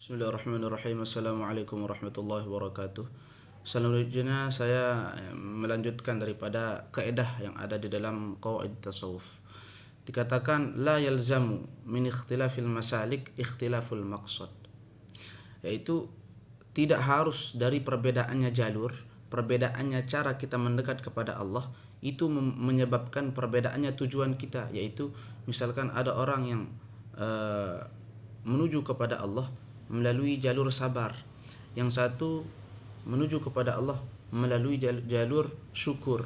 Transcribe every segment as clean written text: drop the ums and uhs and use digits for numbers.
Bismillahirrahmanirrahim. Assalamualaikum warahmatullahi wabarakatuh. Selanjutnya saya melanjutkan daripada kaidah yang ada di dalam qawaid tasawuf. Dikatakan la yalzamu min ikhtilafil masalik ikhtilaful maqsad. Yaitu tidak harus dari perbedaannya jalur, perbedaannya cara kita mendekat kepada Allah itu menyebabkan perbedaannya tujuan kita, yaitu misalkan ada orang yang menuju kepada Allah melalui jalur sabar, yang satu menuju kepada Allah melalui jalur syukur.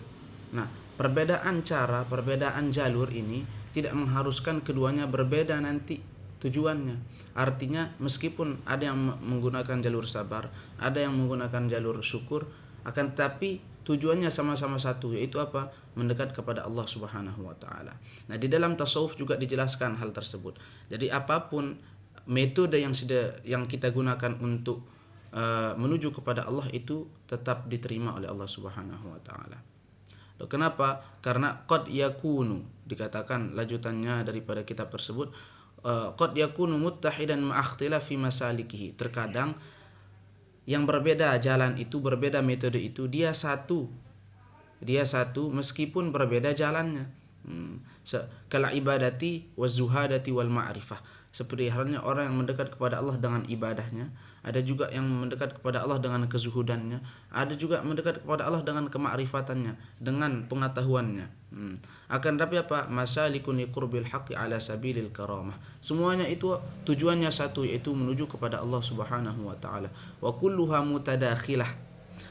Nah, perbedaan cara, perbedaan jalur ini tidak mengharuskan keduanya berbeda nanti tujuannya. Artinya meskipun ada yang menggunakan jalur sabar, ada yang menggunakan jalur syukur, akan tetapi tujuannya sama-sama satu, yaitu apa? Mendekat kepada Allah Subhanahu wa taala. Nah, di dalam tasawuf juga dijelaskan hal tersebut. Jadi apapun metode yang kita gunakan untuk menuju kepada Allah itu tetap diterima oleh Allah Subhanahu wa taala. Kenapa? Karena qad yakunu, dikatakan lanjutannya daripada kitab tersebut, qad yakunu muttahidan ma ikhtilafi masalikihi. Terkadang yang berbeda jalan itu, berbeda metode itu, dia satu meskipun berbeda jalannya. Kal ibadati waz zuhadati wal ma'rifah. Seperti halnya orang yang mendekat kepada Allah dengan ibadahnya, ada juga yang mendekat kepada Allah dengan kezuhudannya, ada juga mendekat kepada Allah dengan kemakrifatannya, dengan pengetahuannya. Akan tapi apa? Masalikun liqurbil haqqi ala sabilil karamah. Semuanya itu tujuannya satu, yaitu menuju kepada Allah Subhanahu wa taala. Wa kulluha mutadakhilah.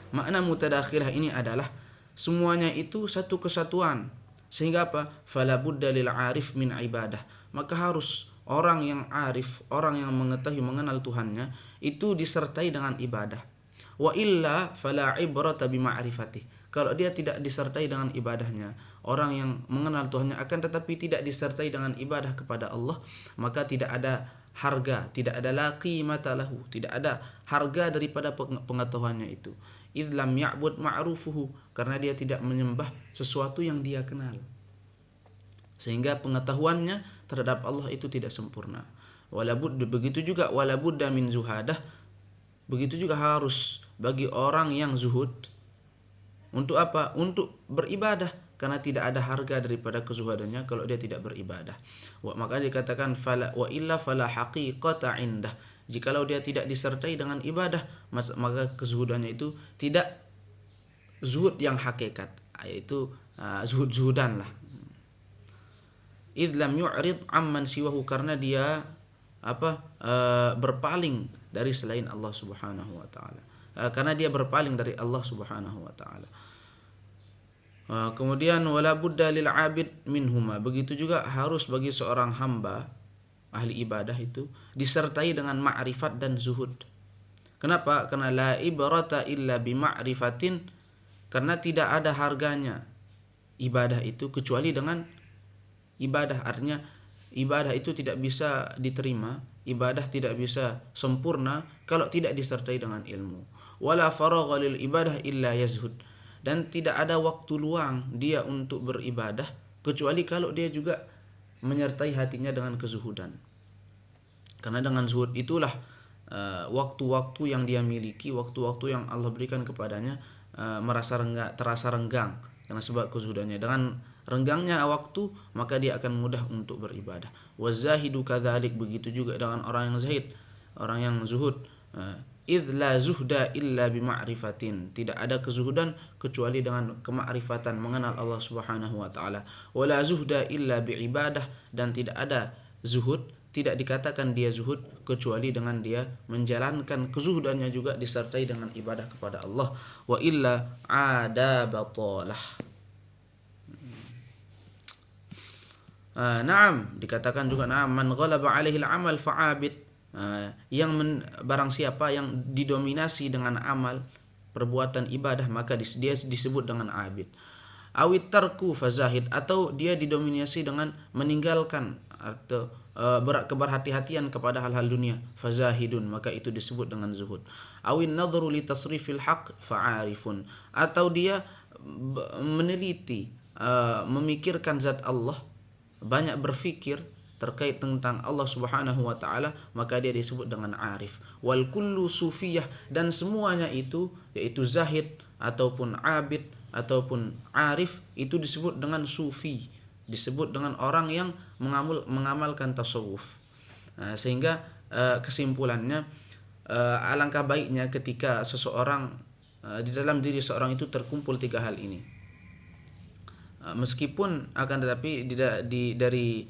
Makna mutadakhilah ini adalah semuanya itu satu kesatuan. Sehingga apa? Fala budda lil arif min ibadah. Maka harus orang yang arif, orang yang mengetahui, mengenal Tuhannya itu disertai dengan ibadah. Wa illa fala ibrata bima'rifatih. Kalau dia tidak disertai dengan ibadahnya, orang yang mengenal Tuhannya akan tetapi tidak disertai dengan ibadah kepada Allah, maka tidak ada harga, tidak ada la qimata lahu, tidak ada harga daripada pengetahuannya itu. Idh lam ya'bud ma'rufuhu, karena dia tidak menyembah sesuatu yang dia kenal. Sehingga pengetahuannya terhadap Allah itu tidak sempurna. Begitu juga walabudda min zuhadah. Begitu juga harus bagi orang yang zuhud. Untuk apa? Untuk beribadah, karena tidak ada harga daripada kezuhudannya kalau dia tidak beribadah. Maka dikatakan fala wa illa fala haqiqata indah. Jikalau dia tidak disertai dengan ibadah, maka kezuhudannya itu tidak zuhud yang hakikat, yaitu zuhud-zuhudan lah. Idh lam yu'rid amman siwahu, karena dia berpaling dari selain Allah Subhanahu wa taala. Karena dia berpaling dari Allah Subhanahu wa taala. Kemudian wala budda lil 'abid minhuma. Begitu juga harus bagi seorang hamba ahli ibadah itu disertai dengan ma'rifat dan zuhud. Kenapa? Karena la ibrata illa bima'rifatin, karena tidak ada harganya ibadah itu kecuali dengan ibadah. Artinya ibadah itu tidak bisa diterima, ibadah tidak bisa sempurna kalau tidak disertai dengan ilmu. Wala faragha lil ibadah illa yazhud. Dan tidak ada waktu luang dia untuk beribadah kecuali kalau dia juga menyertai hatinya dengan kezuhudan. Karena dengan zuhud itulah waktu-waktu yang dia miliki, waktu-waktu yang Allah berikan kepadanya terasa renggang karena sebab kezuhudannya. Dengan renggangnya waktu, maka dia akan mudah untuk beribadah. Wazahidu kadzalik, begitu juga dengan orang yang zahid, orang yang zuhud. Idz la zuhda illa bima'rifatin. Tidak ada kezuhudan kecuali dengan kemakrifatan, mengenal Allah Subhanahu wa taala. Wala zuhda illa biibadah, dan tidak ada zuhud, tidak dikatakan dia zuhud kecuali dengan dia menjalankan kezuhudannya juga disertai dengan ibadah kepada Allah. Wa illa ada batalah. Naam, dikatakan juga naam man ghalaba alaihi al-amal fa'abid. Barang siapa yang didominasi dengan amal, perbuatan ibadah, maka dia disebut dengan abid. Awit tarku fazahid, atau dia didominasi dengan meninggalkan atau keberhati-hatian kepada hal-hal dunia, fazahidun, maka itu disebut dengan zuhud. Awin nadhru li tasrifil haqq fa'arifun, atau dia meneliti, memikirkan zat Allah, banyak berfikir terkait tentang Allah Subhanahu wa taala, maka dia disebut dengan arif. Wal kullu sufiyah, dan semuanya itu yaitu zahid ataupun abid ataupun arif itu disebut dengan sufi, disebut dengan orang yang mengamalkan tasawuf. Sehingga kesimpulannya, alangkah baiknya ketika seseorang di dalam diri seorang itu terkumpul tiga hal ini. Meskipun akan tetapi dari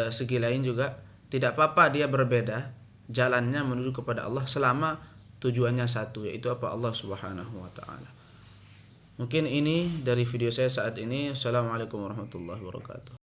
segi lain juga tidak apa-apa dia berbeda jalannya menuju kepada Allah selama tujuannya satu, yaitu apa? Allah Subhanahu wa taala. Mungkin ini dari video saya saat ini. Assalamualaikum warahmatullahi wabarakatuh.